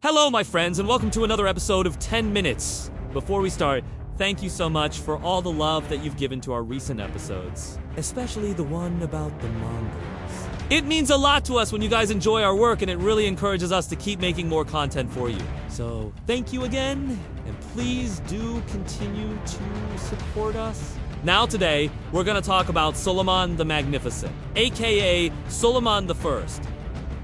Hello, my friends, and welcome to another episode of 10 Minutes. Before we start, thank you so much for all the love that you've given to our recent episodes, especially the one about the Mongols. It means a lot to us when you guys enjoy our work, and it really encourages us to keep making more content for you. So, thank you again, and please do continue to support us. Now today, we're going to talk about Suleiman the Magnificent, aka Suleiman the First.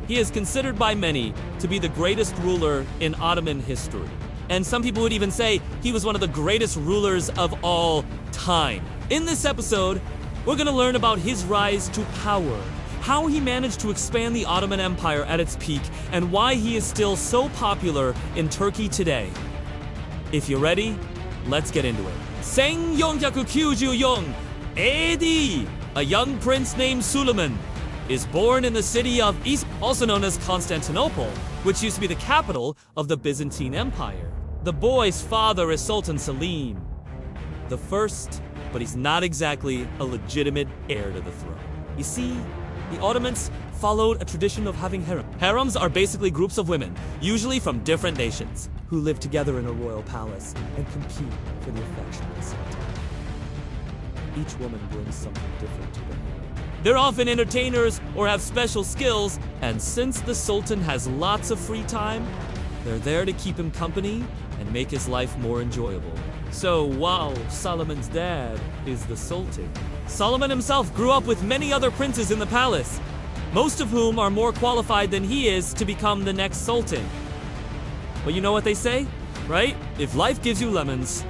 He is considered by many to be the greatest ruler in Ottoman history. And some people would even say he was one of the greatest rulers of all time. In this episode, we're going to learn about his rise to power, how he managed to expand the Ottoman Empire at its peak, and why he is still so popular in Turkey today. If you're ready, let's get into it. 1494 AD, a young prince named Suleiman is born in the city of Istanbul, also known as Constantinople, which used to be the capital of the Byzantine Empire. The boy's father is Sultan Selim the First, but he's not exactly a legitimate heir to the throne. You see, the Ottomans followed a tradition of having harems. Harems are basically groups of women, usually from different nations, who live together in a royal palace and compete for the affection of the sultan. Each woman brings something different to the harem. They're often entertainers or have special skills, and since the sultan has lots of free time, they're there to keep him company and make his life more enjoyable. So while Solomon's dad is the sultan, Solomon himself grew up with many other princes in the palace, most of whom are more qualified than he is to become the next sultan. But you know what they say, right? If life gives you lemons,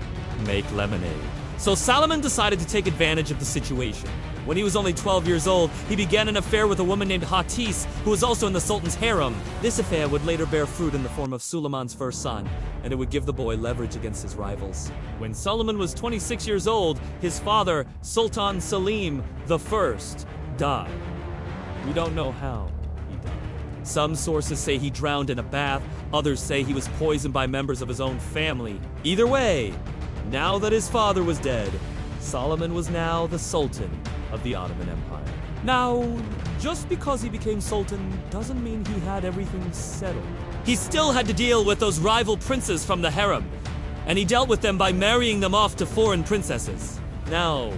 make lemonade. So Solomon decided to take advantage of the situation. When he was only 12 years old, he began an affair with a woman named Hatis, who was also in the Sultan's harem. This affair would later bear fruit in the form of Suleiman's first son, and it would give the boy leverage against his rivals. When Solomon was 26 years old, his father, Sultan Selim the First, died. We don't know how he died. Some sources say he drowned in a bath, others say he was poisoned by members of his own family. Either way, now that his father was dead, Solomon was now the Sultan of the Ottoman Empire. Now, just because he became sultan doesn't mean he had everything settled. He still had to deal with those rival princes from the harem, and he dealt with them by marrying them off to foreign princesses. Now,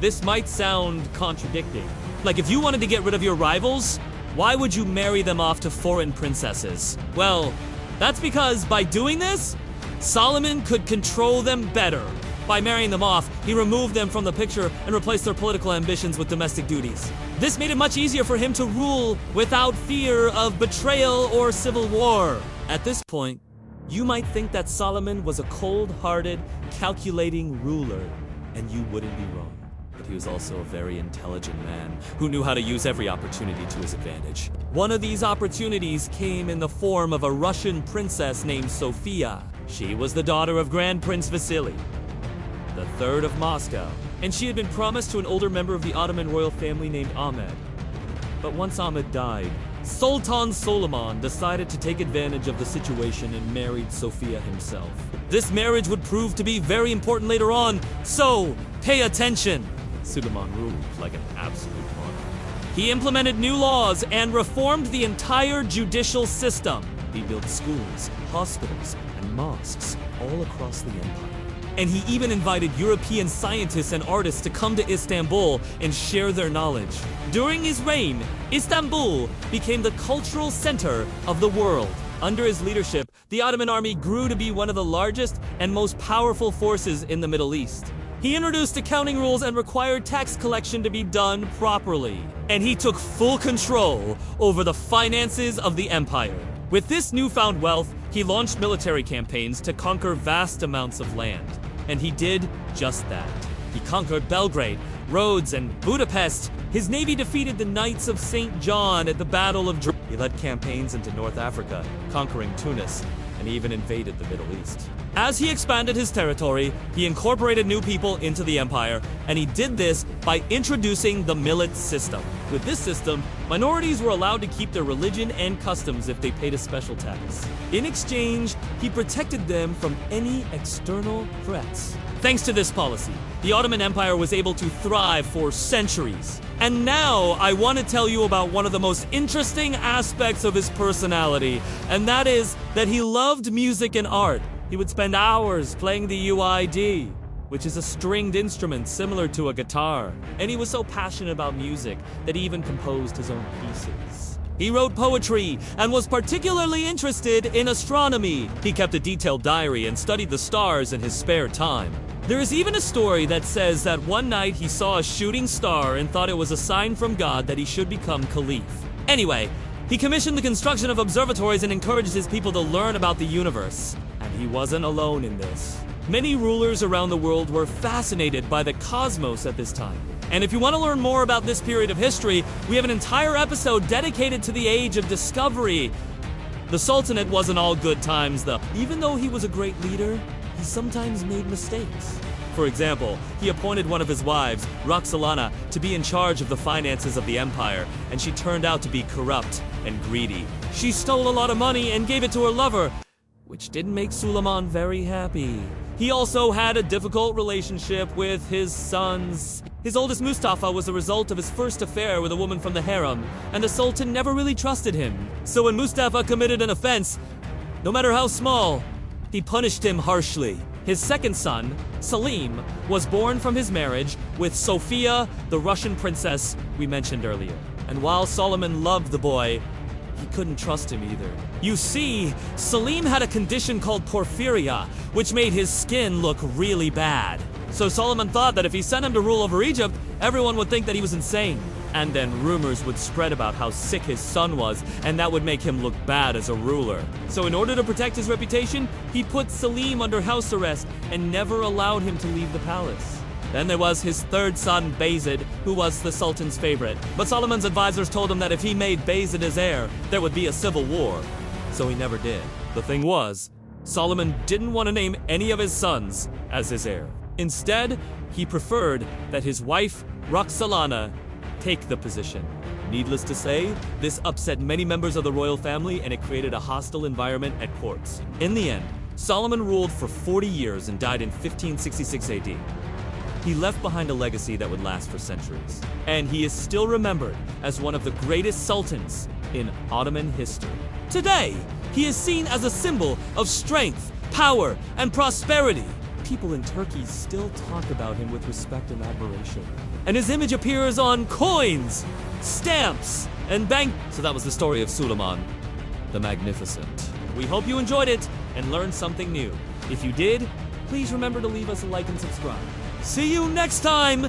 this might sound contradicting. Like, if you wanted to get rid of your rivals, why would you marry them off to foreign princesses? Well, that's because by doing this, Solomon could control them better. By marrying them off, he removed them from the picture and replaced their political ambitions with domestic duties. This made it much easier for him to rule without fear of betrayal or civil war. At this point, you might think that Solomon was a cold-hearted, calculating ruler, and you wouldn't be wrong. But he was also a very intelligent man who knew how to use every opportunity to his advantage. One of these opportunities came in the form of a Russian princess named Sofia. She was the daughter of Grand Prince Vasily the Third of Moscow, and she had been promised to an older member of the Ottoman royal family named Ahmed. But once Ahmed died, Sultan Suleiman decided to take advantage of the situation and married Sofia himself. This marriage would prove to be very important later on, so pay attention. Suleiman ruled like an absolute monarch. He implemented new laws and reformed the entire judicial system. He built schools, hospitals, and mosques all across the empire. And he even invited European scientists and artists to come to Istanbul and share their knowledge. During his reign, Istanbul became the cultural center of the world. Under his leadership, the Ottoman army grew to be one of the largest and most powerful forces in the Middle East. He introduced accounting rules and required tax collection to be done properly. And he took full control over the finances of the empire. With this newfound wealth, he launched military campaigns to conquer vast amounts of land. And he did just that. He conquered Belgrade, Rhodes, and Budapest. His navy defeated the Knights of St. John at the Battle of Jerusalem. He led campaigns into North Africa, conquering Tunis, and even invaded the Middle East. As he expanded his territory, he incorporated new people into the empire, and he did this by introducing the millet system. With this system, minorities were allowed to keep their religion and customs if they paid a special tax. In exchange, he protected them from any external threats. Thanks to this policy, the Ottoman Empire was able to thrive for centuries. And now I want to tell you about one of the most interesting aspects of his personality, and that is that he loved music and art. He would spend hours playing the UID, which is a stringed instrument similar to a guitar. And he was so passionate about music that he even composed his own pieces. He wrote poetry and was particularly interested in astronomy. He kept a detailed diary and studied the stars in his spare time. There is even a story that says that one night he saw a shooting star and thought it was a sign from God that he should become caliph. Anyway, he commissioned the construction of observatories and encouraged his people to learn about the universe. And he wasn't alone in this. Many rulers around the world were fascinated by the cosmos at this time. And if you want to learn more about this period of history, we have an entire episode dedicated to the Age of Discovery. The Sultanate wasn't all good times, though. Even though he was a great leader, he sometimes made mistakes. For example, he appointed one of his wives, Roxolana, to be in charge of the finances of the empire, and she turned out to be corrupt and greedy. She stole a lot of money and gave it to her lover, which didn't make Suleiman very happy. He also had a difficult relationship with his sons. His oldest Mustafa was the result of his first affair with a woman from the harem, and the Sultan never really trusted him. So when Mustafa committed an offense, no matter how small, he punished him harshly. His second son, Selim, was born from his marriage with Sophia, the Russian princess we mentioned earlier. And while Solomon loved the boy, he couldn't trust him either. You see, Selim had a condition called porphyria, which made his skin look really bad. So Solomon thought that if he sent him to rule over Egypt, everyone would think that he was insane. And then rumors would spread about how sick his son was, and that would make him look bad as a ruler. So in order to protect his reputation, he put Selim under house arrest and never allowed him to leave the palace. Then there was his third son, Bayezid, who was the Sultan's favorite. But Solomon's advisors told him that if he made Bayezid his heir, there would be a civil war. So he never did. The thing was, Solomon didn't want to name any of his sons as his heir. Instead, he preferred that his wife, Roxolana, take the position. Needless to say, this upset many members of the royal family, and it created a hostile environment at courts. In the end, Solomon ruled for 40 years and died in 1566 AD. He left behind a legacy that would last for centuries, and he is still remembered as one of the greatest sultans in Ottoman history. Today, he is seen as a symbol of strength, power, and prosperity. People in Turkey still talk about him with respect and admiration. And his image appears on coins, stamps, and bank. So that was the story of Suleiman the Magnificent. We hope you enjoyed it and learned something new. If you did, please remember to leave us a like and subscribe. See you next time!